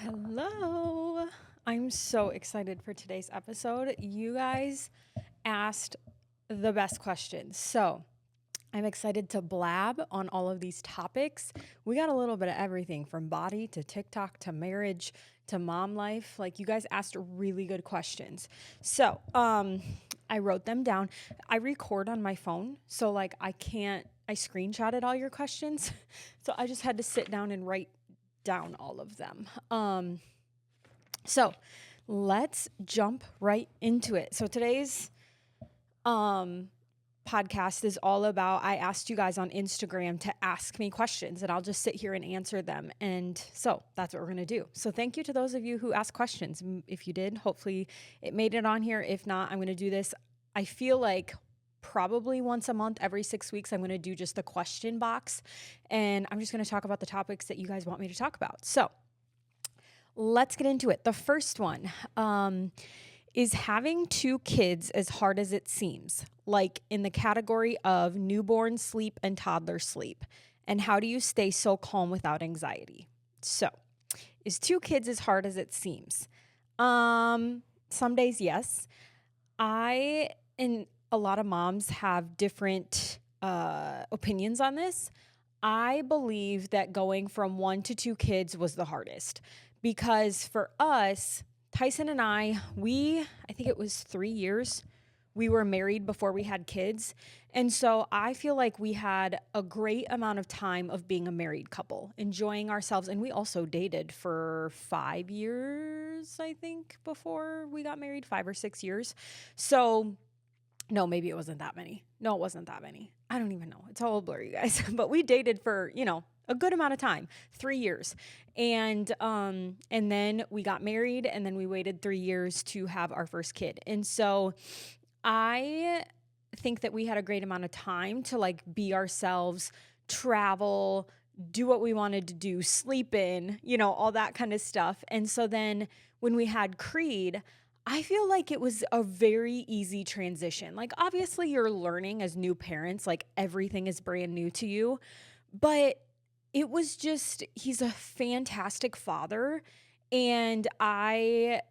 Hello. I'm so excited for today's episode. You guys asked the best questions. So I'm excited to blab on all of these topics. We got a little bit of everything from body to TikTok to marriage to mom life. Like, you guys asked really good questions. So, I wrote them down. I record on my phone. So, like, I screenshotted all your questions. So I just had to sit down and write down all of them. So let's jump right into it. So today's podcast is all about, I asked you guys on Instagram to ask me questions and I'll just sit here and answer them. And so that's what we're going to do. So thank you to those of you who asked questions. If you did, hopefully it made it on here. If not, I'm going to do this. I feel like probably once a month, every 6 weeks, I'm going to do just the question box. And I'm just going to talk about the topics that you guys want me to talk about. So let's get into it. The first one is having two kids as hard as it seems, like in the category of newborn sleep and toddler sleep. And how do you stay so calm without anxiety? So, is two kids as hard as it seems? Some days, yes. I and a lot of moms have different opinions on this. I believe that going from 1 to 2 kids was the hardest because for us, Tyson and I think it was 3 years we were married before we had kids. And so I feel like we had a great amount of time of being a married couple, enjoying ourselves. And we also dated for 5 years, I think, before we got married, 5 or 6 years. So no, maybe it wasn't that many. No, it wasn't that many. I don't even know. It's all blurry, guys. But we dated for, a good amount of time, 3 years. And then we got married and then we waited 3 years to have our first kid. And so I think that we had a great amount of time to like be ourselves, travel, do what we wanted to do, sleep in, all that kind of stuff. And so then when we had Creed, I feel like it was a very easy transition. Like, obviously, you're learning as new parents, like, everything is brand new to you. But it was just, he's a fantastic father. And I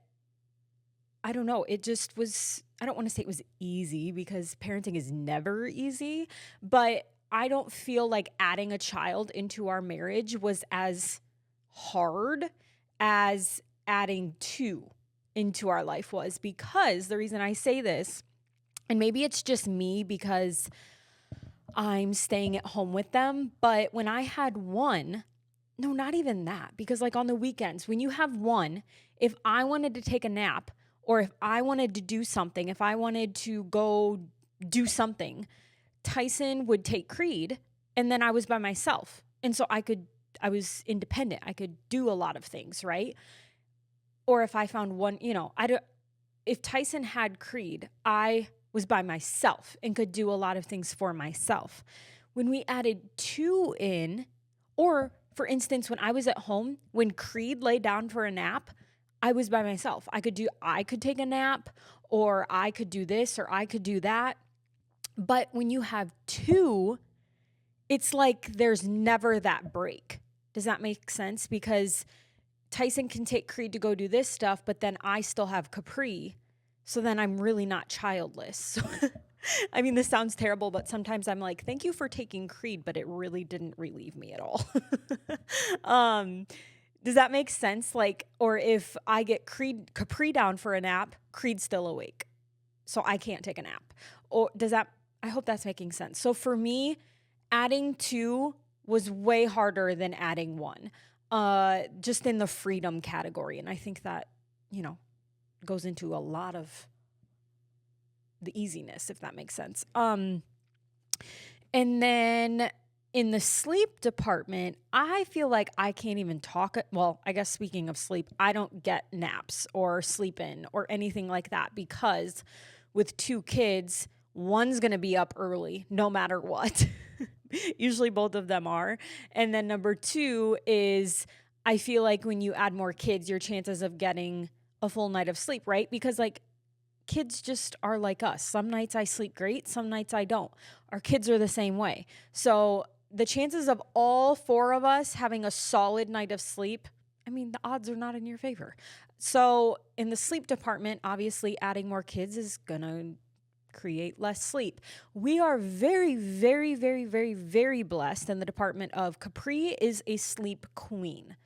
don't know, it just was, I don't want to say it was easy because parenting is never easy. But I don't feel like adding a child into our marriage was as hard as adding two into our life was, because the reason I say this, and maybe it's just me because I'm staying at home with them, but when I had one, no, not even that, because like on the weekends, when you have one, if I wanted to take a nap or if I wanted to do something, if I wanted to go do something, Tyson would take Creed and then I was by myself. And so I was independent. I could do a lot of things, right? Or if I found one, if Tyson had Creed, I was by myself and could do a lot of things for myself. When we added two in, or for instance, when I was at home, when Creed lay down for a nap, I was by myself. I could take a nap, or I could do this, or I could do that. But when you have two, it's like there's never that break. Does that make sense? Because Tyson can take Creed to go do this stuff, but then I still have Capri. So then I'm really not childless. So, I mean, this sounds terrible, but sometimes I'm like, thank you for taking Creed, but it really didn't relieve me at all. Does that make sense? Like, or if I get Capri down for a nap, Creed's still awake. So I can't take a nap. Or I hope that's making sense. So for me, adding two was way harder than adding one. Just in the freedom category. And I think that, goes into a lot of the easiness, if that makes sense. And then in the sleep department, I feel like I can't even talk. Well, I guess speaking of sleep, I don't get naps or sleep in or anything like that, because with two kids, one's going to be up early no matter what. Usually both of them are. And then number two is, I feel like when you add more kids, your chances of getting a full night of sleep, right? Because like kids just are like us. Some nights I sleep great, some nights I don't. Our kids are the same way. So the chances of all four of us having a solid night of sleep, I mean, the odds are not in your favor. So in the sleep department, obviously adding more kids is going to create less sleep. We are very, very, very, very, very blessed in the department of Capri is a sleep queen.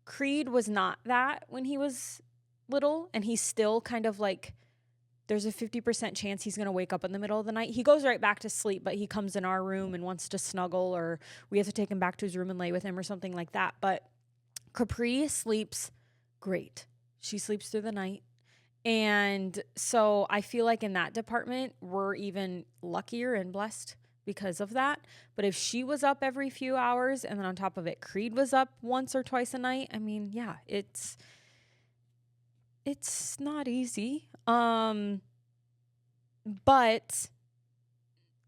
Creed was not that when he was little, and he's still kind of like, there's a 50% chance he's going to wake up in the middle of the night. He goes right back to sleep, but he comes in our room and wants to snuggle, or we have to take him back to his room and lay with him or something like that. But Capri sleeps great. She sleeps through the night. And so I feel like in that department, we're even luckier and blessed because of that. But if she was up every few hours and then on top of it, Creed was up once or twice a night, I mean, yeah, it's not easy. But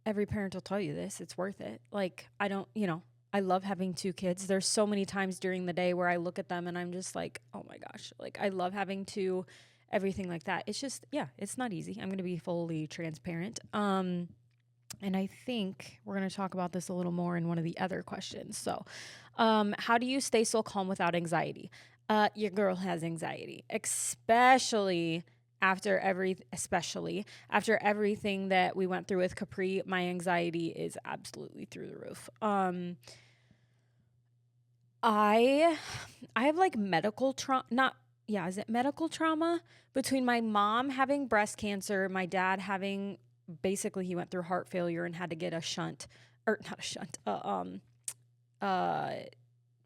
every parent will tell you this, it's worth it. Like, I love having 2 kids. There's so many times during the day where I look at them and I'm just like, oh my gosh, like I love having 2, everything like that. It's just, yeah, it's not easy. I'm going to be fully transparent. And I think we're going to talk about this a little more in one of the other questions. So, how do you stay so calm without anxiety? Your girl has anxiety, especially after everything that we went through with Capri. My anxiety is absolutely through the roof. I have like medical trauma, is it medical trauma? Between my mom having breast cancer, my dad having, basically he went through heart failure and had to get a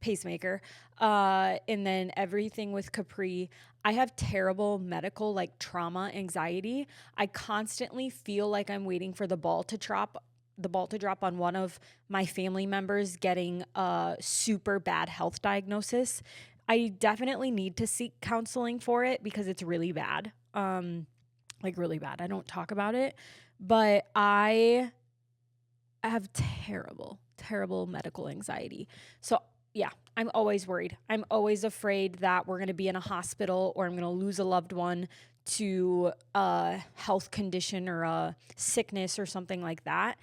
pacemaker. And then everything with Capri, I have terrible medical like trauma anxiety. I constantly feel like I'm waiting for the ball to drop on one of my family members getting a super bad health diagnosis. I definitely need to seek counseling for it because it's really bad. Like really bad. I don't talk about it, but I have terrible, terrible medical anxiety. So yeah, I'm always worried. I'm always afraid that we're going to be in a hospital or I'm going to lose a loved one to a health condition or a sickness or something like that.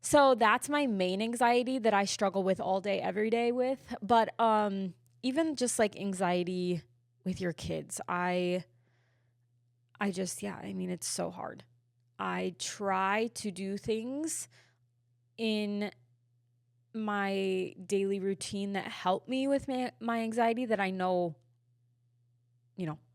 So that's my main anxiety that I struggle with all day, every day with. But even just like anxiety with your kids, I mean, it's so hard. I try to do things in my daily routine that help me with my anxiety that I know,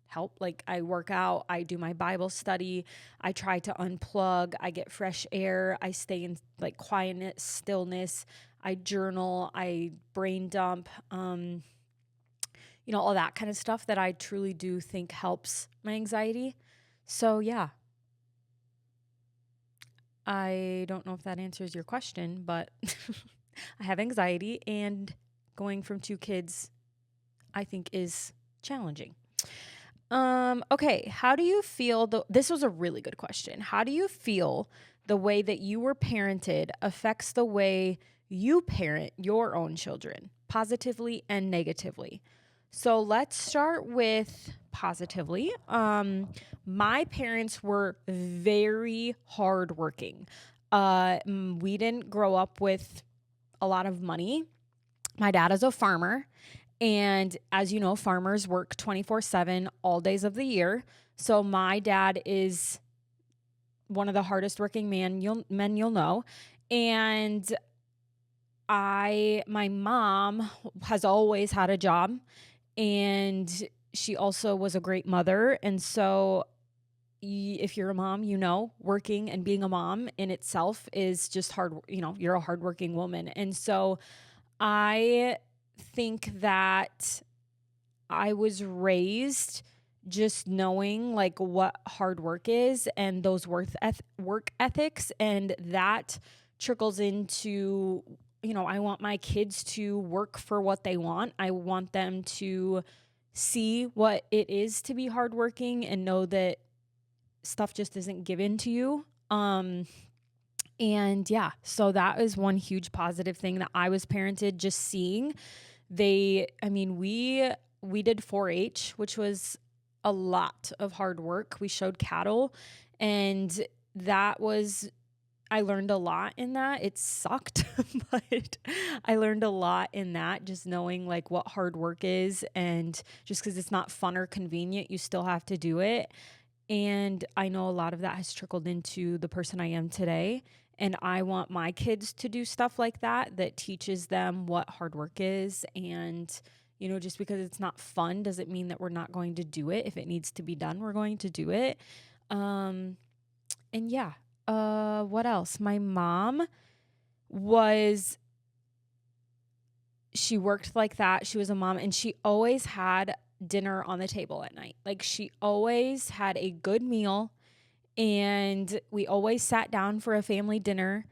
help. Like I work out, I do my Bible study, I try to unplug, I get fresh air, I stay in like quietness, stillness, I journal, I brain dump, all that kind of stuff that I truly do think helps my anxiety. So yeah, I don't know if that answers your question, but I have anxiety, and going from 2 kids, I think, is challenging. Okay, how do you feel this was a really good question. How do you feel the way that you were parented affects the way you parent your own children, positively and negatively? So let's start with positively. My parents were very hardworking. We didn't grow up with a lot of money. My dad is a farmer. And as you know, farmers work 24/7 all days of the year. So my dad is one of the hardest working men you'll know. And my mom has always had a job, and she also was a great mother. And so if you're a mom, working and being a mom in itself is just hard. You're a hardworking woman. And so I think that I was raised just knowing like what hard work is and those work ethics, and that trickles into, I want my kids to work for what they want. I want them to see what it is to be hardworking and know that stuff just isn't given to you. And yeah, so that is one huge positive thing that I was parented, just seeing. We did 4-H, which was a lot of hard work. We showed cattle, and that was, I learned a lot in that. It sucked, but I learned a lot in that, just knowing like what hard work is, and just because it's not fun or convenient, you still have to do it. And I know a lot of that has trickled into the person I am today. And I want my kids to do stuff like that that teaches them what hard work is. And, just because it's not fun doesn't mean that we're not going to do it. If it needs to be done, we're going to do it. And yeah, what else? My mom she worked like that. She was a mom, and she always had dinner on the table at night. Like, she always had a good meal, and we always sat down for a family dinner.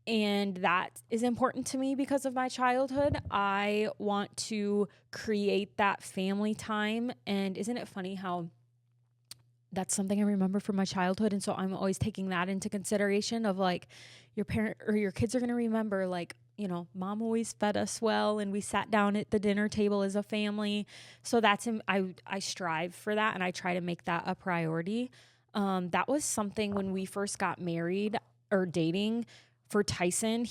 And that is important to me because of my childhood. I want to create that family time. And isn't it funny how that's something I remember from my childhood? And so I'm always taking that into consideration of like, your parent or your kids are going to remember, like, mom always fed us well, and we sat down at the dinner table as a family. So I strive for that, and I try to make that a priority. That was something when we first got married or dating for Tyson.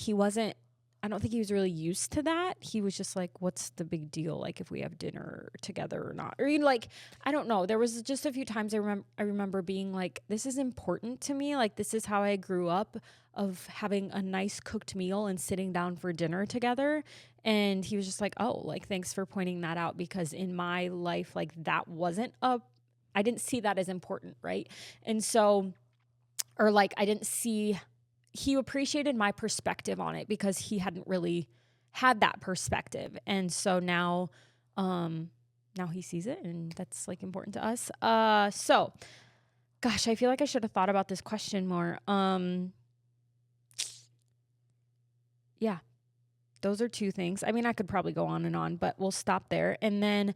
I don't think he was really used to that. He was just like, what's the big deal? Like, if we have dinner together or not, or like, I don't know. There was just a few times I remember being like, this is important to me. Like, this is how I grew up, of having a nice cooked meal and sitting down for dinner together. And he was just like, oh, like, thanks for pointing that out, because in my life, like, I didn't see that as important. Right. And so, or like, he appreciated my perspective on it because he hadn't really had that perspective. And so now he sees it, and that's like important to us. So gosh, I feel like I should have thought about this question more. Yeah, those are two things. I mean, I could probably go on and on, but we'll stop there. And then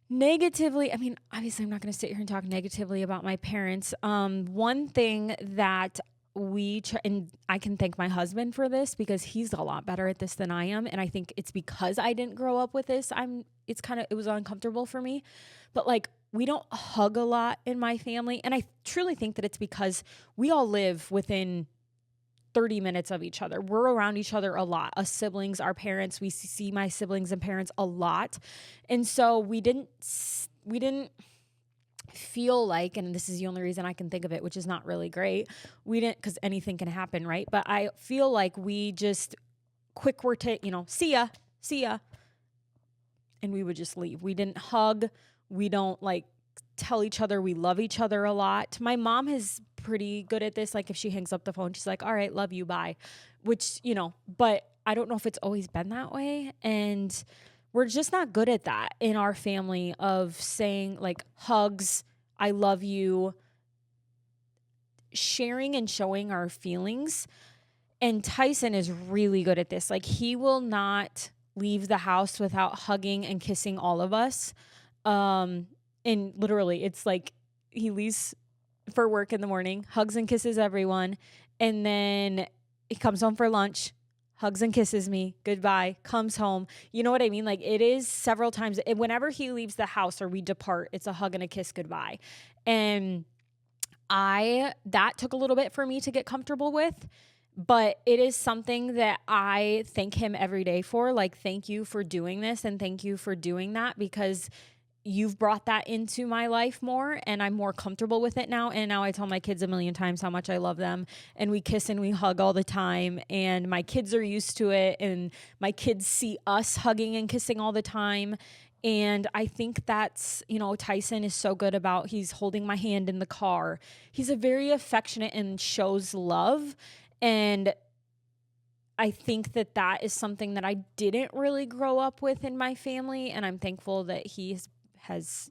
negatively, I mean, obviously I'm not going to sit here and talk negatively about my parents. One thing that and I can thank my husband for this, because he's a lot better at this than I am. And I think it's because I didn't grow up with this. It was uncomfortable for me, but like, we don't hug a lot in my family. And I truly think that it's because we all live within 30 minutes of each other. We're around each other a lot. Us siblings, our parents, we see my siblings and parents a lot. And so we didn't feel like, and this is the only reason I can think of it, which is not really great, we didn't, because anything can happen, right? But I feel like we just were to, see ya, and we would just leave. We didn't hug. We don't like tell each other we love each other a lot. My mom is pretty good at this. Like, if she hangs up the phone, she's like, all right, love you, bye. Which, but I don't know if it's always been that way. And we're just not good at that in our family, of saying like hugs, I love you, sharing and showing our feelings. And Tyson is really good at this. Like, he will not leave the house without hugging and kissing all of us. And literally, it's like he leaves for work in the morning, hugs and kisses everyone, and then he comes home for lunch, hugs and kisses me, goodbye, comes home. You know what I mean? Like, it is several times. Whenever he leaves the house or we depart, it's a hug and a kiss goodbye. And that took a little bit for me to get comfortable with, but it is something that I thank him every day for. Like, thank you for doing this, and thank you for doing that, because you've brought that into my life more, and I'm more comfortable with it now. And now I tell my kids a million times how much I love them, and we kiss and we hug all the time, and my kids are used to it, and my kids see us hugging and kissing all the time. And I think that's, Tyson is so good about, he's holding my hand in the car. He's a very affectionate and shows love. And I think that is something that I didn't really grow up with in my family. And I'm thankful that he has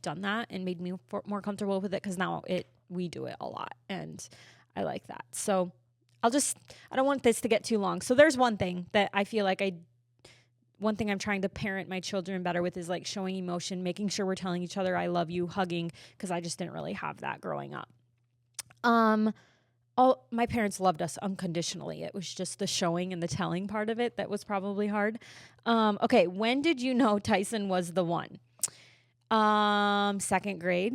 done that and made me more comfortable with it, because now we do it a lot, and I like that. So I don't want this to get too long. So there's one thing that I feel like one thing I'm trying to parent my children better with is like showing emotion, making sure we're telling each other I love you, hugging, because I just didn't really have that growing up. My parents loved us unconditionally. It was just the showing and the telling part of it that was probably hard. Okay, when did you know Tyson was the one? Second grade.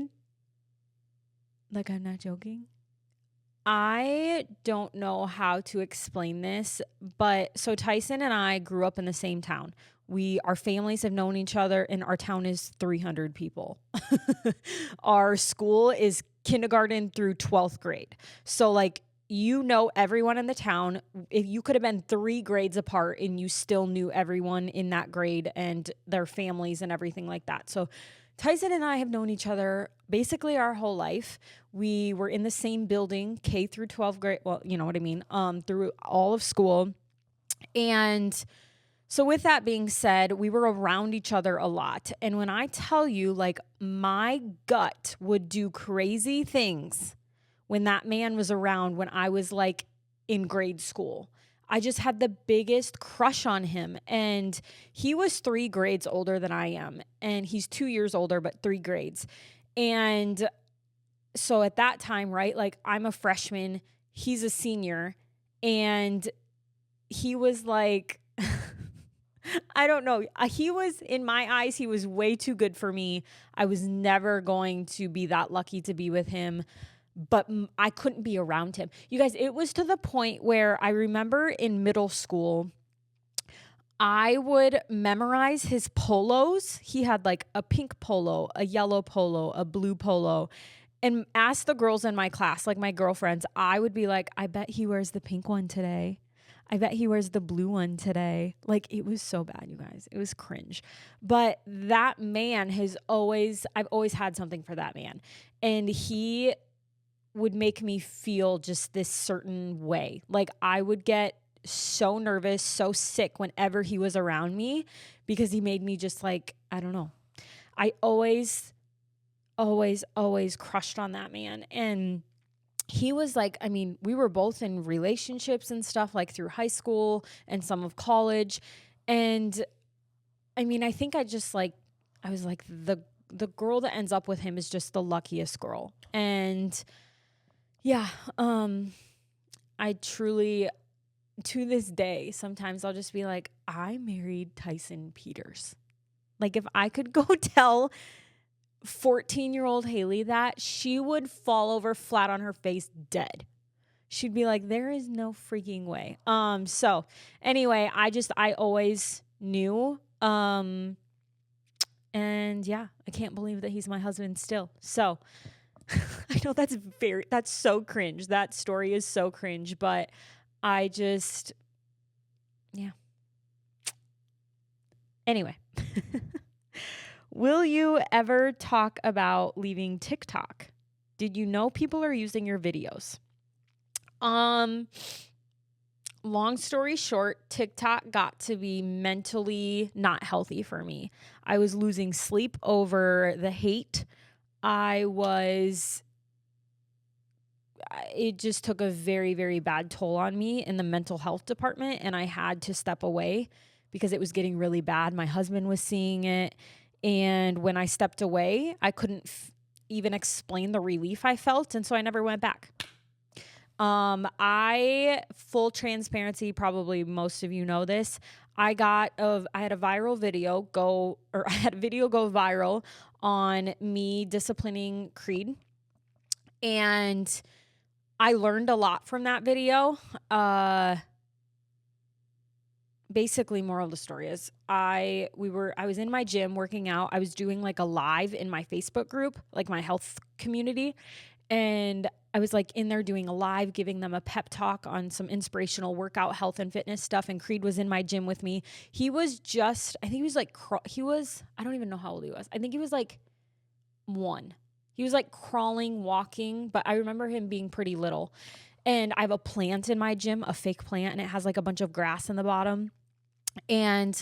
Like, I'm not joking. I don't know how to explain this, but so Tyson and I grew up in the same town. Our families have known each other, and our town is 300 people. Our school is kindergarten through 12th grade. So like, you know everyone in the town. If you could have been 3 grades apart and you still knew everyone in that grade and their families and everything like that. So Tyson and I have known each other basically our whole life. We were in the same building, K through 12th grade. Well, you know what I mean, through all of school. And so with that being said, we were around each other a lot. And when I tell you, like, my gut would do crazy things when that man was around when I was like in grade school. I just had the biggest crush on him. And he was 3 grades older than I am. And he's 2 years older, but 3 grades. And so at that time, right, like I'm a freshman, he's a senior. And he was like, I don't know. He was, in my eyes, he was way too good for me. I was never going to be that lucky to be with him. But I couldn't be around him. You guys, it was to the point where I remember in middle school, I would memorize his polos. He had like a pink polo, a yellow polo, a blue polo, and ask the girls in my class, like my girlfriends, I would be like, I bet he wears the pink one today. I bet he wears the blue one today. Like, it was so bad, you guys. It was cringe. But that man I've always had something for that man. And he would make me feel just this certain way. Like, I would get so nervous, so sick whenever he was around me because he made me just like, I don't know. I always crushed on that man. And he was like, I mean, we were both in relationships and stuff like through high school and some of college. And I mean, I think I was like, the girl that ends up with him is just the luckiest girl. And yeah, I truly, to this day, sometimes I'll just be like, I married Tyson Peters. Like, if I could go tell 14-year-old Haley that, she would fall over flat on her face dead. She'd be like, there is no freaking way. So anyway, I always knew, and yeah, I can't believe that he's my husband still. So I know that's so cringe. That story is so cringe, but I just, yeah. Anyway, will you ever talk about leaving TikTok? Did you know people are using your videos? Long story short, TikTok got to be mentally not healthy for me. I was losing sleep over the hate. It just took a very, very bad toll on me in the mental health department, and I had to step away because it was getting really bad. My husband was seeing it, and when I stepped away, I couldn't even explain the relief I felt, and so I never went back. Full transparency, probably most of you know this, I had a video go viral on me disciplining Creed. And I learned a lot from that video. Basically, moral of the story is I was in my gym working out. I was doing like a live in my Facebook group, like my health community. And I was like in there doing a live, giving them a pep talk on some inspirational workout, health and fitness stuff. And Creed was in my gym with me. He was I don't even know how old he was. I think he was like 1. He was like crawling, walking, but I remember him being pretty little. And I have a plant in my gym, a fake plant, and it has like a bunch of grass in the bottom. And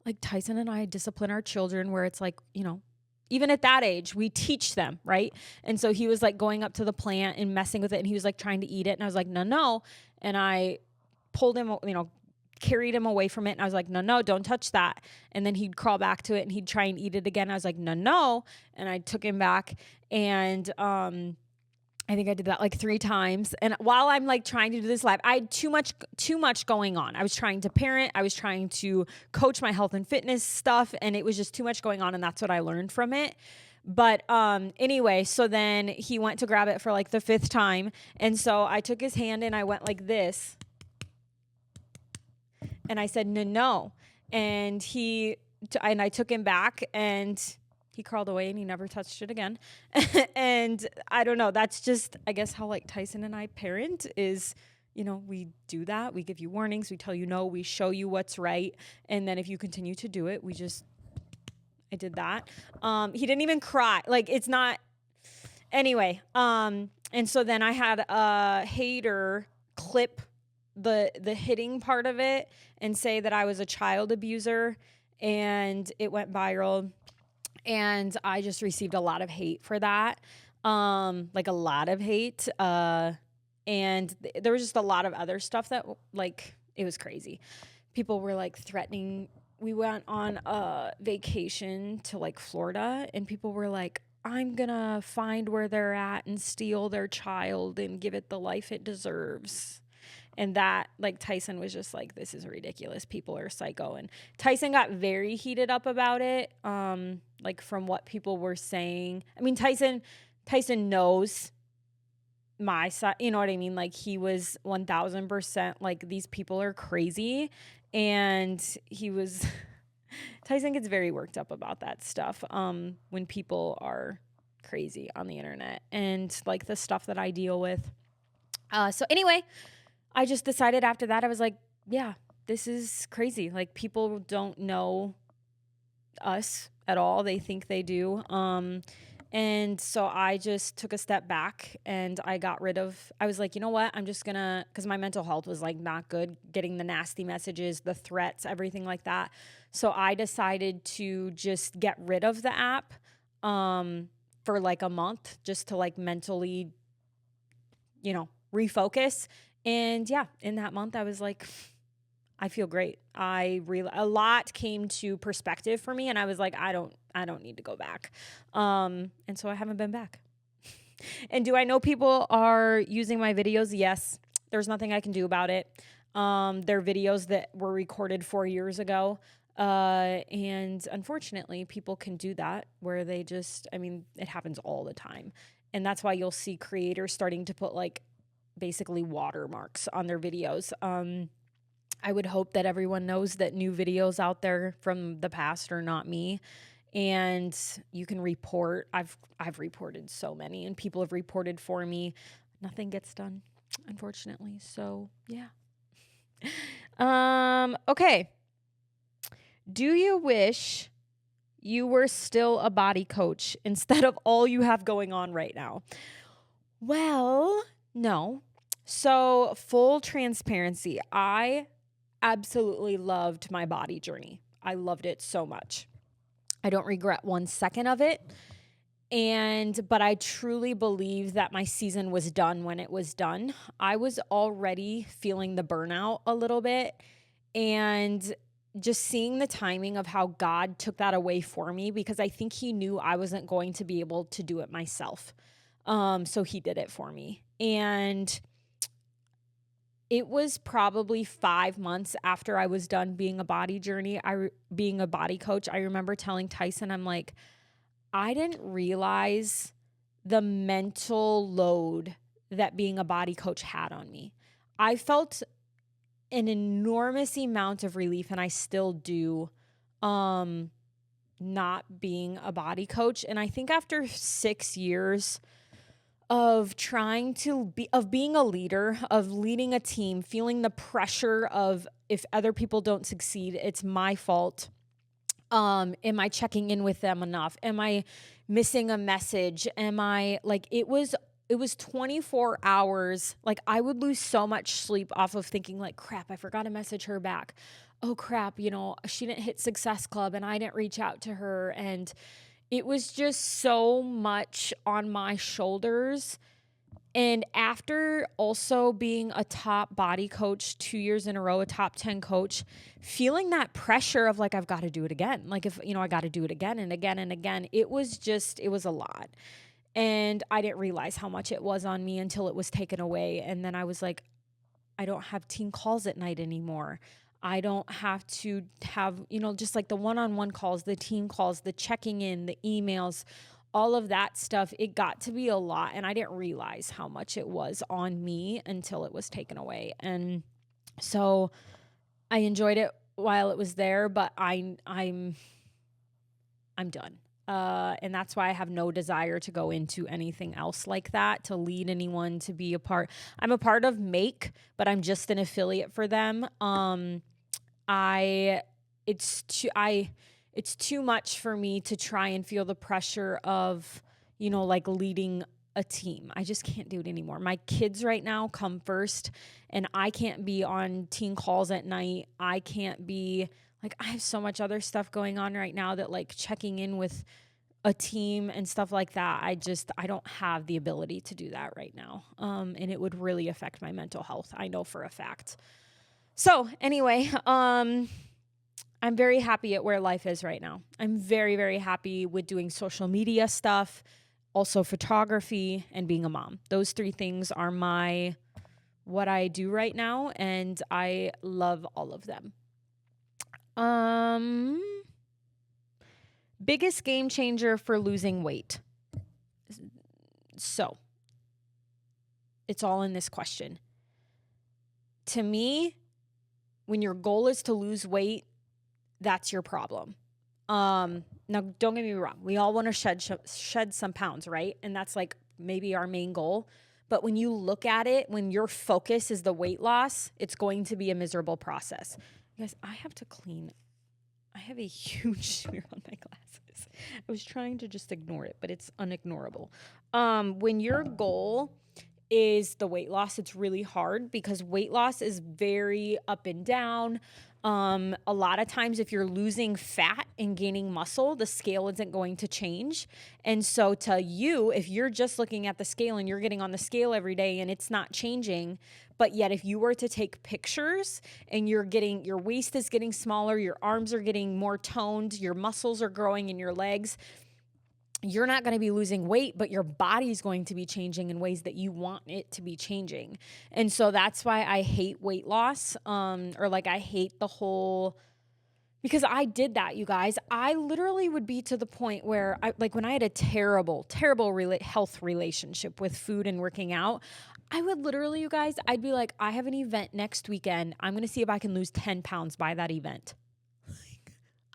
like Tyson and I discipline our children where it's like, you know, even at that age, we teach them, right? And so he was like going up to the plant and messing with it, and he was like trying to eat it. And I was like, no. And I pulled him, you know, carried him away from it. And I was like, no, don't touch that. And then he'd crawl back to it and he'd try and eat it again. I was like, no. And I took him back. And I think I did that like 3 times. And while I'm like trying to do this live, I had too much going on. I was trying to parent. I was trying to coach my health and fitness stuff. And it was just too much going on. And that's what I learned from it. But anyway, so then he went to grab it for like the 5th time. And so I took his hand and I went like this. And I said, no, no. And and I took him back and he crawled away and he never touched it again. And I don't know. That's just, I guess, how like Tyson and I parent is, you know, we do that. We give you warnings. We tell you no. We show you what's right. And then if you continue to do it, I did that. He didn't even cry. Like, it's not, anyway. And so then I had a hater clip the hitting part of it and say that I was a child abuser, and it went viral. And I just received a lot of hate for that. Like a lot of hate. And there was just a lot of other stuff that, like, it was crazy. People were like threatening. We went on a vacation to like Florida, and people were like, I'm gonna find where they're at and steal their child and give it the life it deserves. And that, like, Tyson was just like, this is ridiculous. People are psycho. And Tyson got very heated up about it, like, from what people were saying. I mean, Tyson knows my side, you know what I mean? Like, he was 1000% like, these people are crazy. And Tyson gets very worked up about that stuff when people are crazy on the internet and, like, the stuff that I deal with. So anyway, I just decided after that, I was like, yeah, this is crazy. Like, people don't know us at all. They think they do. And so I just took a step back and I was like, you know what? I'm just gonna, because my mental health was like not good, getting the nasty messages, the threats, everything like that. So I decided to just get rid of the app for like a month, just to like mentally, you know, refocus. And yeah, in that month, I was like, I feel great. A lot came to perspective for me, and I was like, I don't need to go back. And so I haven't been back. And do I know people are using my videos? Yes. There's nothing I can do about it. They're videos that were recorded 4 years ago. And unfortunately, people can do that where they just, I mean, it happens all the time. And that's why you'll see creators starting to put like basically watermarks on their videos. I would hope that everyone knows that new videos out there from the past are not me, and you can report. I've reported so many, and people have reported for me. Nothing gets done, unfortunately. So yeah. Okay. Do you wish you were still a body coach instead of all you have going on right now? Well, no. So, full transparency, I absolutely loved my body journey. I loved it so much. I don't regret 1 second of it. But I truly believe that my season was done when it was done. I was already feeling the burnout a little bit, and just seeing the timing of how God took that away for me, because I think he knew I wasn't going to be able to do it myself. So he did it for me. And it was probably 5 months after I was done being a body coach. I remember telling Tyson, I'm like, I didn't realize the mental load that being a body coach had on me. I felt an enormous amount of relief, and I still do, not being a body coach. And I think after 6 years of being a leader, of leading a team, feeling the pressure of, if other people don't succeed, it's my fault. Am I checking in with them enough? Am I missing a message? Am I like, it was 24 hours. Like, I would lose so much sleep off of thinking like, crap, I forgot to message her back. Oh crap, she didn't hit Success Club and I didn't reach out to her. And it was just so much on my shoulders. And after also being a top body coach 2 years in a row, a top 10 coach, feeling that pressure of like, I've got to do it again. Like, if, I got to do it again and again and again, it was a lot. And I didn't realize how much it was on me until it was taken away. And then I was like, I don't have team calls at night anymore. I don't have to have, just like the one-on-one calls, the team calls, the checking in, the emails, all of that stuff, it got to be a lot. And I didn't realize how much it was on me until it was taken away. And so I enjoyed it while it was there, but I'm done. And that's why I have no desire to go into anything else like that, to lead anyone, to be a part. I'm a part of Make, but I'm just an affiliate for them. It's too much for me to try and feel the pressure of, like leading a team. I just can't do it anymore. My kids right now come first, and I can't be on team calls at night. I can't be like, I have so much other stuff going on right now that like checking in with a team and stuff like that. I don't have the ability to do that right now. And it would really affect my mental health. I know for a fact. So anyway, I'm very happy at where life is right now. I'm very, very happy with doing social media stuff, also photography, and being a mom. Those 3 things are what I do right now, and I love all of them. Biggest game changer for losing weight. So, it's all in this question. To me, when your goal is to lose weight, that's your problem. Now, don't get me wrong. We all want to shed some pounds, right? And that's like maybe our main goal. But when you look at it, when your focus is the weight loss, it's going to be a miserable process. Guys, I have a huge smear on my glasses. I was trying to just ignore it, but it's unignorable. When your goal is the weight loss, it's really hard because weight loss is very up and down. A lot of times if you're losing fat and gaining muscle, the scale isn't going to change. And so to you, if you're just looking at the scale and you're getting on the scale every day and it's not changing, but yet if you were to take pictures and your waist is getting smaller, your arms are getting more toned, your muscles are growing in your legs, you're not going to be losing weight, but your body's going to be changing in ways that you want it to be changing. And so that's why I hate weight loss, or like I hate the whole, because I did that, you guys. I literally would be to the point where when I had a terrible, terrible health relationship with food and working out, I would literally, you guys, I'd be like, I have an event next weekend. I'm going to see if I can lose 10 pounds by that event.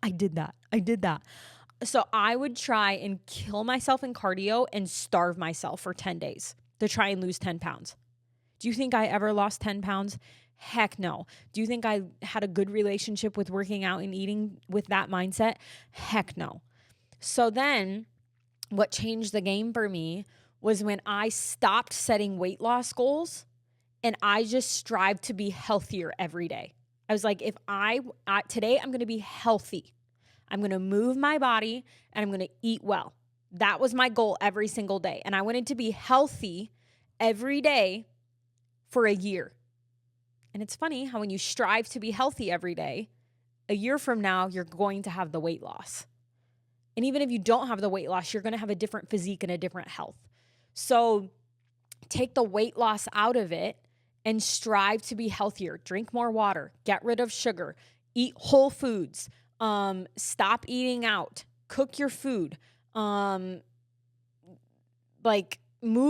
I did that. So I would try and kill myself in cardio and starve myself for 10 days to try and lose 10 pounds. Do you think I ever lost 10 pounds? Heck no. Do you think I had a good relationship with working out and eating with that mindset? Heck no. So then what changed the game for me was when I stopped setting weight loss goals and I just strived to be healthier every day. I was like, today I'm going to be healthy. I'm going to move my body and I'm going to eat well. That was my goal every single day. And I wanted to be healthy every day for a year. And it's funny how when you strive to be healthy every day, a year from now, you're going to have the weight loss. And even if you don't have the weight loss, you're going to have a different physique and a different health. So take the weight loss out of it and strive to be healthier. Drink more water, get rid of sugar, eat whole foods, stop eating out, cook your food, move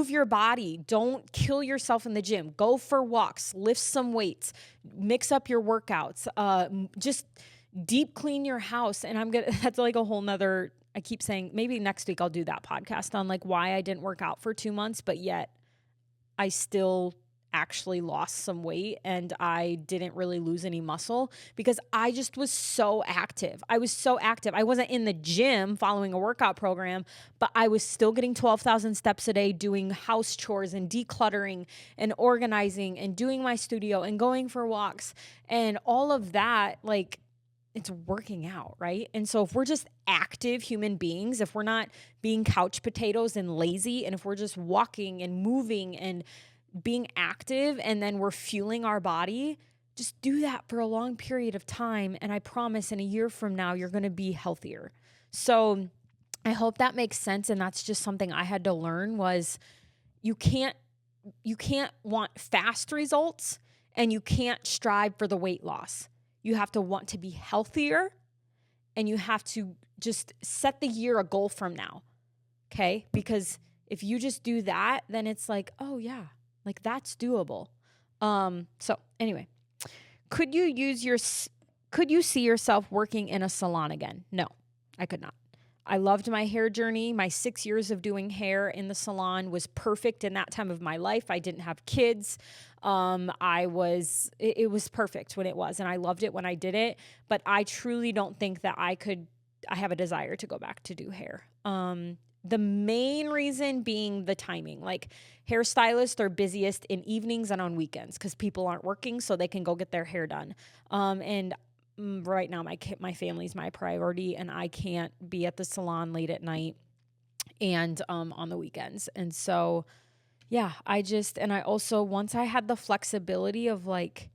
your body. Don't kill yourself in the gym. Go for walks, lift some weights, mix up your workouts, just deep clean your house. And that's like a whole nother, I keep saying maybe next week I'll do that podcast on like why I didn't work out for 2 months, but yet I still actually lost some weight and I didn't really lose any muscle because I just was so active. I was so active. I wasn't in the gym following a workout program, but I was still getting 12,000 steps a day doing house chores and decluttering and organizing and doing my studio and going for walks and all of that. Like, it's working out, right? And so if we're just active human beings, if we're not being couch potatoes and lazy, and if we're just walking and moving and being active and then we're fueling our body, just do that for a long period of time. And I promise in a year from now, you're going to be healthier. So I hope that makes sense. And that's just something I had to learn was you can't want fast results and you can't strive for the weight loss. You have to want to be healthier and you have to just set the year a goal from now. Okay. Because if you just do that, then it's like, oh yeah, like that's doable. So anyway, could you see yourself working in a salon again? No, I could not. I loved my hair journey. My 6 years of doing hair in the salon was perfect in that time of my life. I didn't have kids. It was perfect when it was, and I loved it when I did it. But I truly don't think that I have a desire to go back to do hair. The main reason being the timing. Like hairstylists are busiest in evenings and on weekends because people aren't working, so they can go get their hair done. And right now my family's my priority, and I can't be at the salon late at night and on the weekends. And so yeah, I also, once I had the flexibility of like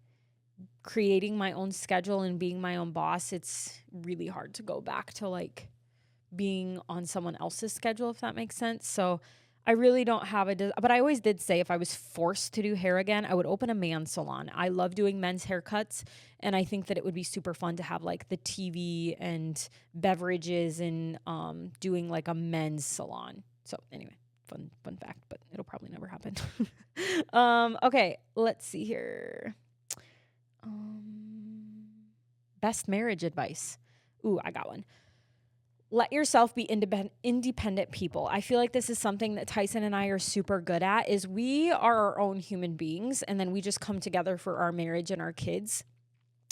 creating my own schedule and being my own boss, it's really hard to go back to like being on someone else's schedule, if that makes sense. So I really don't have but I always did say if I was forced to do hair again, I would open a men's salon. I love doing men's haircuts, and I think that it would be super fun to have like the TV and beverages and doing like a men's salon. So anyway, fun fact, but it'll probably never happen. Okay, let's see here. Best marriage advice. Ooh, I got one. Let yourself be independent people. I feel like this is something that Tyson and I are super good at, is we are our own human beings, and then we just come together for our marriage and our kids.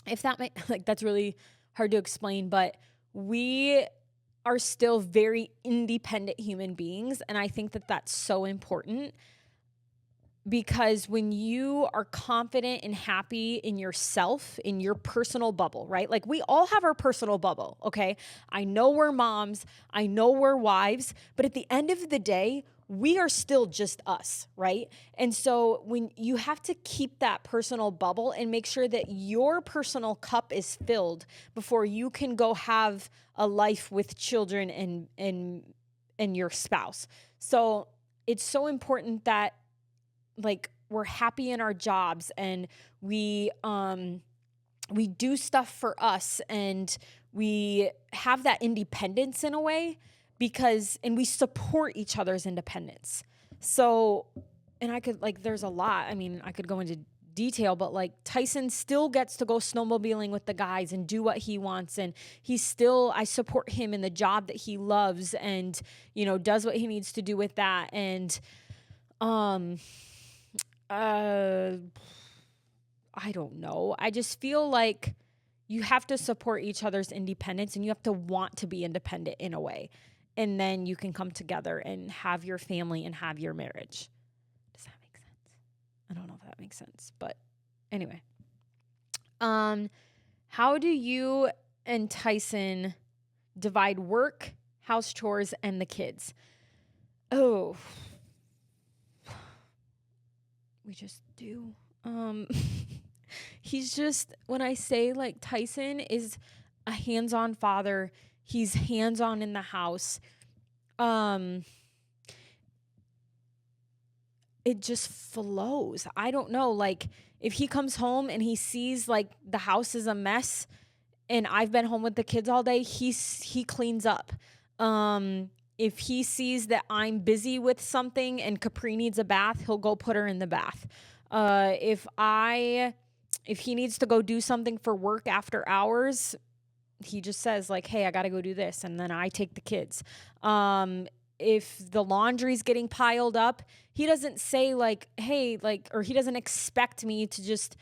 If that that's really hard to explain, but we are still very independent human beings, and I think that that's so important. Because when you are confident and happy in yourself, in your personal bubble, right? Like we all have our personal bubble, okay? I know we're moms, I know we're wives, but at the end of the day, we are still just us, right? And so when you have to keep that personal bubble and make sure that your personal cup is filled before you can go have a life with children and your spouse. So it's so important that like we're happy in our jobs, and we do stuff for us, and we have that independence in a way, and we support each other's independence. So, and I could there's a lot. I mean, I could go into detail, but like Tyson still gets to go snowmobiling with the guys and do what he wants, and I support him in the job that he loves, and does what he needs to do with that. And I don't know. I just feel like you have to support each other's independence, and you have to want to be independent in a way. And then you can come together and have your family and have your marriage. Does that make sense? I don't know if that makes sense, but anyway. How do you and Tyson divide work, house chores, and the kids? Oh, we just do. He's just, when I say like Tyson is a hands-on father, he's hands-on in the house. It just flows. I don't know. Like if he comes home and he sees like the house is a mess and I've been home with the kids all day, he cleans up. If he sees that I'm busy with something and Capri needs a bath, he'll go put her in the bath. If he needs to go do something for work after hours, he just says like, hey, I got to go do this. And then I take the kids. If the laundry's getting piled up, he doesn't say like, hey, like, or he doesn't expect me to just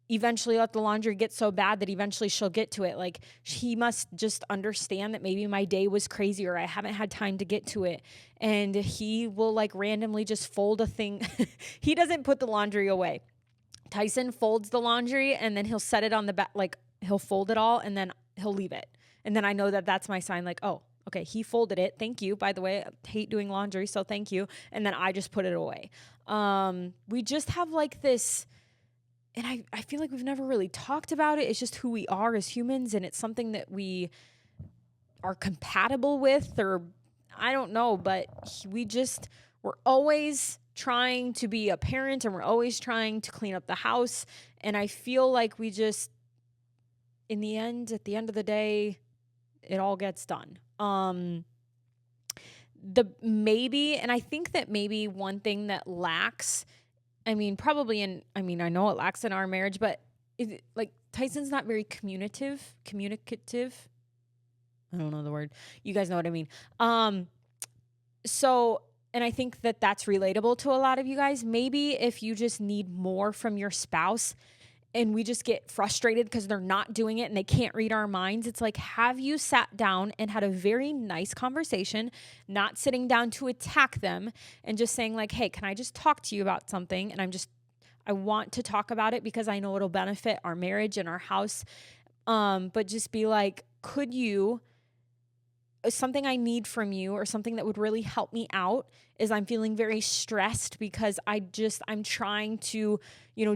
eventually let the laundry get so bad that eventually she'll get to it. Like he must just understand that maybe my day was crazy or I haven't had time to get to it. And he will like randomly just fold a thing. He doesn't put the laundry away. Tyson folds the laundry and then he'll set it on the back, like he'll fold it all and then he'll leave it. And then I know that that's my sign like, oh, okay, he folded it. Thank you. By the way, I hate doing laundry, so thank you. And then I just put it away. We just have like this, and I feel like we've never really talked about it. It's just who we are as humans, and it's something that we are compatible with, or I don't know, but we're always trying to be a parent, and we're always trying to clean up the house. And I feel like we just, at the end of the day, it all gets done. and I think that maybe one thing that lacks, I know it lacks in our marriage, but like Tyson's not very communicative. I don't know the word. You guys know what I mean. So, and I think that that's relatable to a lot of you guys. Maybe if you just need more from your spouse and we just get frustrated because they're not doing it and they can't read our minds, it's like, have you sat down and had a very nice conversation, not sitting down to attack them and just saying like, hey, can I just talk to you about something? And I want to talk about it because I know it'll benefit our marriage and our house. But just be like, could you, something I need from you or something that would really help me out is I'm feeling very stressed because I'm trying to,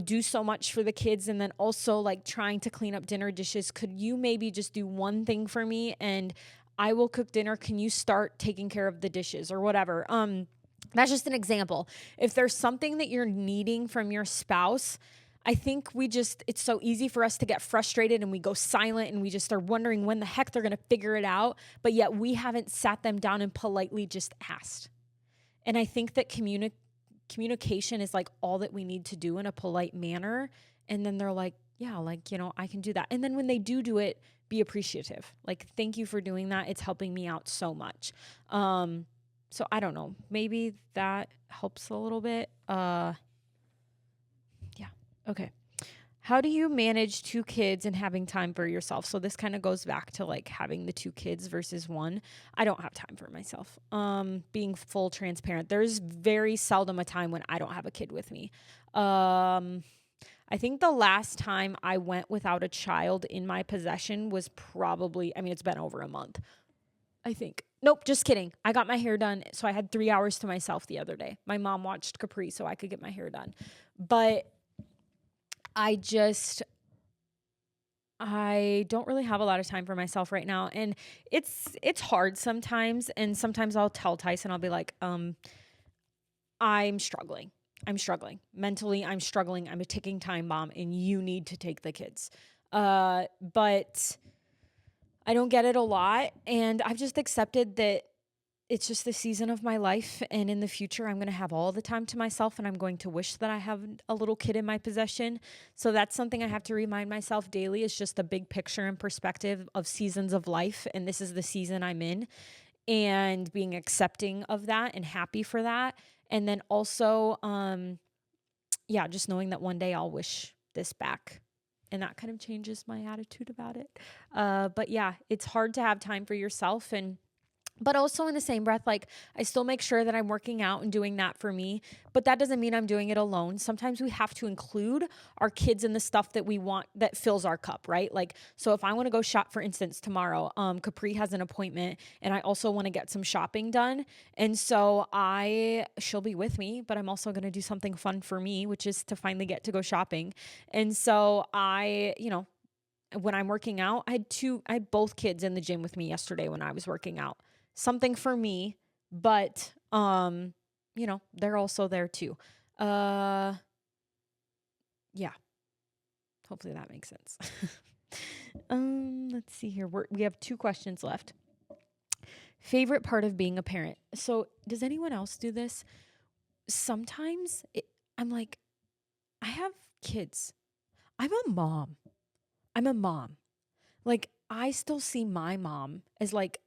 do so much for the kids and then also like trying to clean up dinner dishes. Could you maybe just do one thing for me and I will cook dinner? Can you start taking care of the dishes or whatever? That's just an example. If there's something that you're needing from your spouse, I think it's so easy for us to get frustrated and we go silent and we just are wondering when the heck they're going to figure it out. But yet we haven't sat them down and politely just asked. And I think that communication is like all that we need to do in a polite manner. And then they're like, yeah, like, I can do that. And then when they do it, be appreciative. Like, thank you for doing that. It's helping me out so much. So I don't know, maybe that helps a little bit. Yeah. Okay. How do you manage 2 kids and having time for yourself? So this kind of goes back to like having the 2 kids versus 1. I don't have time for myself. Being full transparent. There's very seldom a time when I don't have a kid with me. I think the last time I went without a child in my possession was probably, it's been over a month, I think. Nope, just kidding. I got my hair done, so I had 3 hours to myself the other day. My mom watched Capri so I could get my hair done. But I don't really have a lot of time for myself right now. And it's hard sometimes. And sometimes I'll tell Tyson, I'll be like, I'm struggling. Mentally, I'm struggling. I'm a ticking time bomb and you need to take the kids. But I don't get it a lot. And I've just accepted that it's just the season of my life. And in the future, I'm going to have all the time to myself and I'm going to wish that I have a little kid in my possession. So that's something I have to remind myself daily, is just the big picture and perspective of seasons of life. And this is the season I'm in, and being accepting of that and happy for that. And then also, just knowing that one day I'll wish this back. And that kind of changes my attitude about it. But yeah, it's hard to have time for yourself. But also in the same breath, like, I still make sure that I'm working out and doing that for me, but that doesn't mean I'm doing it alone. Sometimes we have to include our kids in the stuff that we want, that fills our cup, right? Like, so if I want to go shop, for instance, tomorrow, Capri has an appointment and I also want to get some shopping done. And so she'll be with me, but I'm also going to do something fun for me, which is to finally get to go shopping. And so when I'm working out, I had both kids in the gym with me yesterday when I was working out. Something for me, but they're also there too. Yeah. Hopefully that makes sense. Let's see here. We have 2 questions left. Favorite part of being a parent. So, does anyone else do this? Sometimes I'm like, I have kids. I'm a mom. Like, I still see my mom as like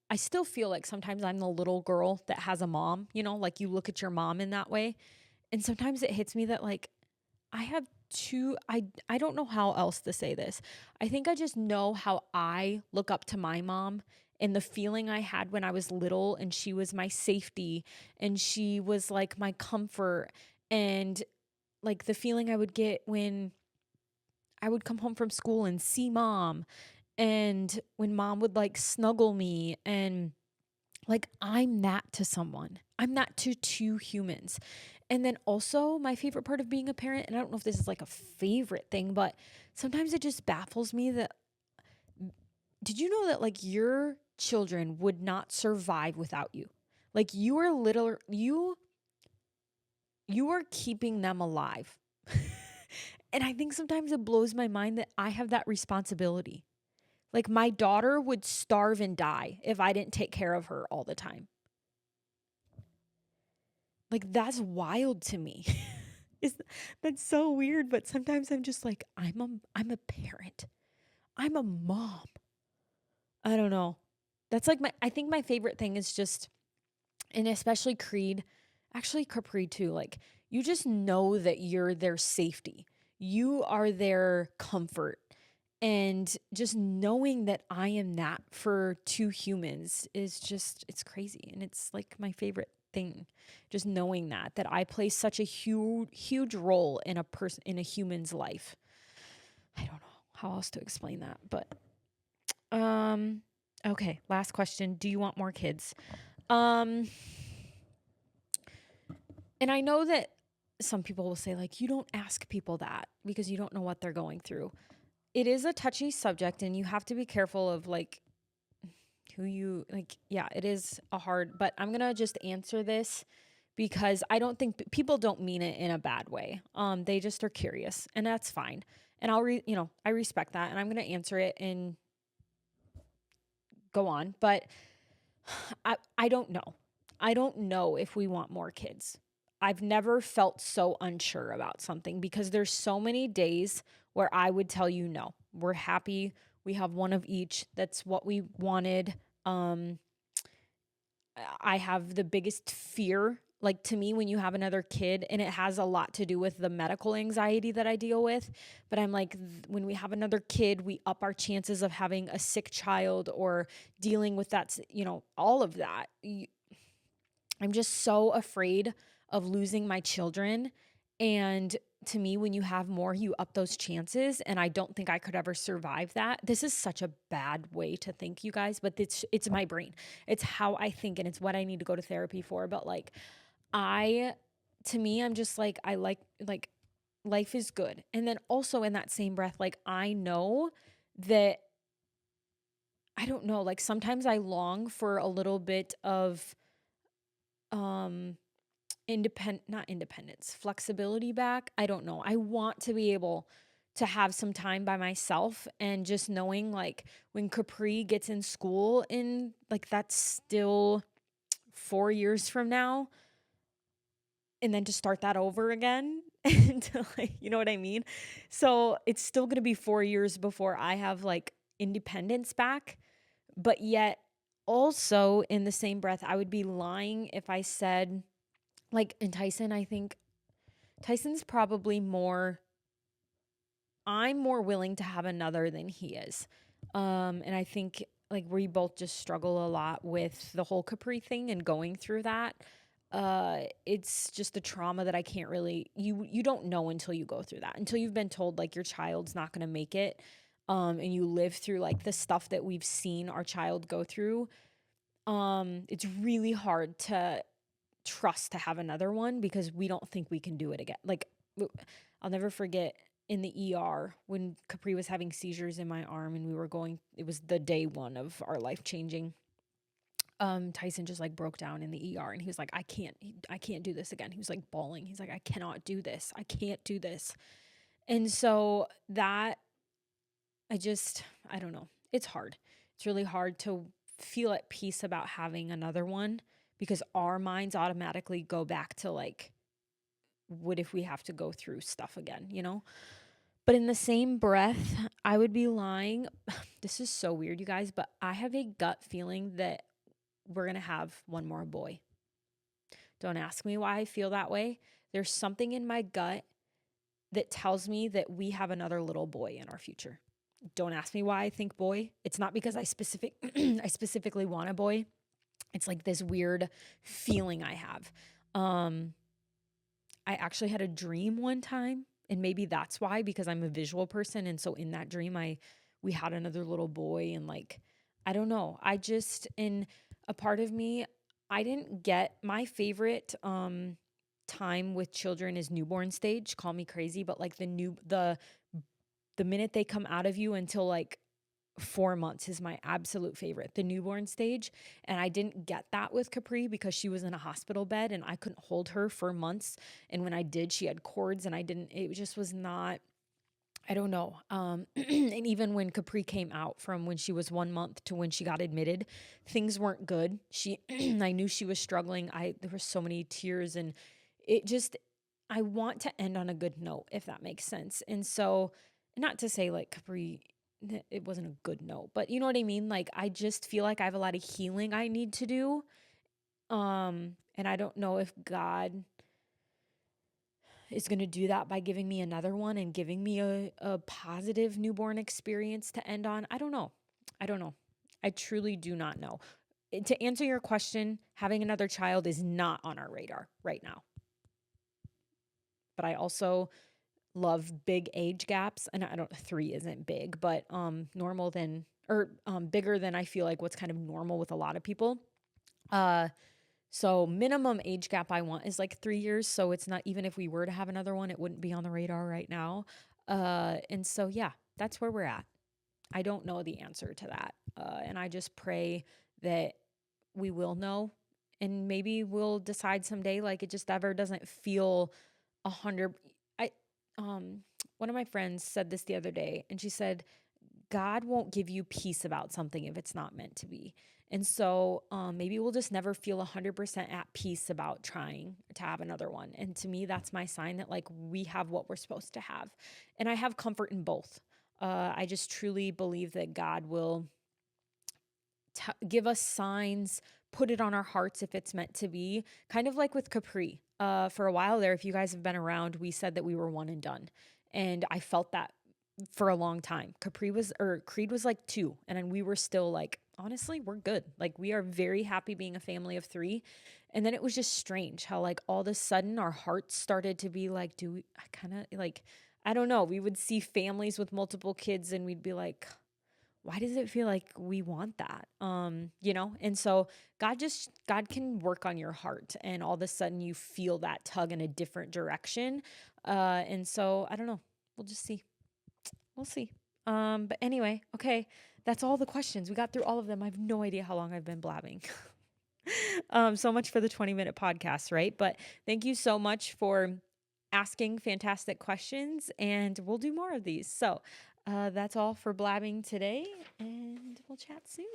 I still feel like sometimes I'm the little girl that has a mom, like you look at your mom in that way. And sometimes it hits me that like I have 2, I don't know how else to say this. I think I just know how I look up to my mom and the feeling I had when I was little and she was my safety and she was like my comfort, and like the feeling I would get when I would come home from school and see mom, and when mom would like snuggle me, and like I'm that to someone. I'm that to 2 humans. And then also my favorite part of being a parent, and I don't know if this is like a favorite thing, but sometimes it just baffles me that, did you know that like your children would not survive without you? Like you are keeping them alive. And I think sometimes it blows my mind that I have that responsibility. Like my daughter would starve and die if I didn't take care of her all the time. Like, that's wild to me. Is That's so weird, but sometimes I'm just like, I'm a parent. I'm a mom. I don't know. That's like I think my favorite thing is just, and especially Creed, actually Capri too, like you just know that you're their safety. You are their comfort. And just knowing that I am that for two humans is just, it's crazy. And it's like my favorite thing. Just knowing that I play such a huge role in a person, in a human's life. I don't know how else to explain that, but um okay, last question. Do you want more kids? Um and I know that some people will say like you don't ask people that because you don't know what they're going through. It is a touchy subject and you have to be careful of like who you like. Yeah, it is a hard, but I'm going to just answer this because I don't think people don't mean it in a bad way. They just are curious and that's fine. And I respect that and I'm going to answer it and go on, but I don't know. I don't know if we want more kids. I've never felt so unsure about something because there's so many days where I would tell you no. We're happy. We have one of each. That's what we wanted. Um I have the biggest fear, like to me, when you have another kid, and it has a lot to do with the medical anxiety that I deal with. But I'm like, when we have another kid, we up our chances of having a sick child or dealing with that, all of that. I'm just so afraid of losing my children. And to me, when you have more, you up those chances. And I don't think I could ever survive that. This is such a bad way to think, you guys, but it's my brain. It's how I think and it's what I need to go to therapy for. But like to me, I'm just like, I like life is good. And then also in that same breath, like I know that I don't know, like sometimes I long for a little bit of um not independence, flexibility back. I don't know. I want to be able to have some time by myself and just knowing like when Capri gets in school in like that's still 4 years from now and then to start that over again and to like, you know what I mean? So it's still going to be 4 years before I have like independence back, but yet also in the same breath I would be lying if I said like in Tyson, I think Tyson's probably more, I'm more willing to have another than he is. And I think like we both just struggle a lot with the whole Capri thing and going through that. It's just a trauma that I can't really, you don't know until you go through that, until you've been told like your child's not going to make it. And you live through like the stuff that we've seen our child go through. It's really hard to trust to have another one because we don't think we can do it again. Like I'll never forget in the ER when Capri was having seizures in my arm and it was the day one of our life changing. Tyson just like broke down in the ER and he was like, I can't do this again. He was like bawling. He's like, I cannot do this. I can't do this. And so that I don't know. It's hard. It's really hard to feel at peace about having another one because our minds automatically go back to like, what if we have to go through stuff again, you know? But in the same breath, I would be lying. This is so weird, you guys, but I have a gut feeling that we're going to have one more boy. Don't ask me why I feel that way. There's something in my gut that tells me that we have another little boy in our future. Don't ask me why I think boy. It's not because I specifically want a boy. It's like this weird feeling I have. I actually had a dream one time, and maybe that's why, because I'm a visual person, and so in that dream we had another little boy, and like I don't know. In a part of me, I didn't get my favorite time with children is newborn stage. Call me crazy, but like the minute they come out of you until like 4 months is my absolute favorite, the newborn stage. And I didn't get that with Capri because she was in a hospital bed and I couldn't hold her for months. And when I did, she had cords and it just was not, I don't know. And even when Capri came out, from when she was 1 month to when she got admitted, things weren't good. I knew she was struggling. There were so many tears, and it just, I want to end on a good note, if that makes sense. And so, not to say like Capri, it wasn't a good note, but you know what I mean? Like, I just feel like I have a lot of healing I need to do. And I don't know if God is going to do that by giving me another one and giving me a positive newborn experience to end on. I don't know. I don't know. I truly do not know. To answer your question, having another child is not on our radar right now. But I also love big age gaps, and I don't, 3 isn't big, but normal than, or bigger than I feel like what's kind of normal with a lot of people. So minimum age gap I want is like 3 years. So it's not, even if we were to have another one, it wouldn't be on the radar right now. And so, yeah, that's where we're at. I don't know the answer to that. And I just pray that we will know, and maybe we'll decide someday, like, it just ever doesn't feel 100. I, one of my friends said this the other day, and she said, God won't give you peace about something if it's not meant to be. And so maybe we'll just never feel 100% at peace about trying to have another one. And to me, that's my sign that like we have what we're supposed to have. And I have comfort in both. I just truly believe that God will give us signs, put it on our hearts if it's meant to be, kind of like with Capri. For a while there, if you guys have been around, we said that we were one and done. And I felt that for a long time. Creed was like 2, and then we were still like, honestly, we're good. Like, we are very happy being a family of 3. And then it was just strange how like all of a sudden our hearts started to be like, I kind of like, I don't know. We would see families with multiple kids and we'd be like, why does it feel like we want that? And so God can work on your heart, and all of a sudden you feel that tug in a different direction. And so I don't know. We'll just see. We'll see. But anyway, okay, that's all the questions. We got through all of them. I have no idea how long I've been blabbing. So much for the 20-minute podcast, right? But thank you so much for asking fantastic questions, and we'll do more of these. So that's all for blabbing today, and we'll chat soon.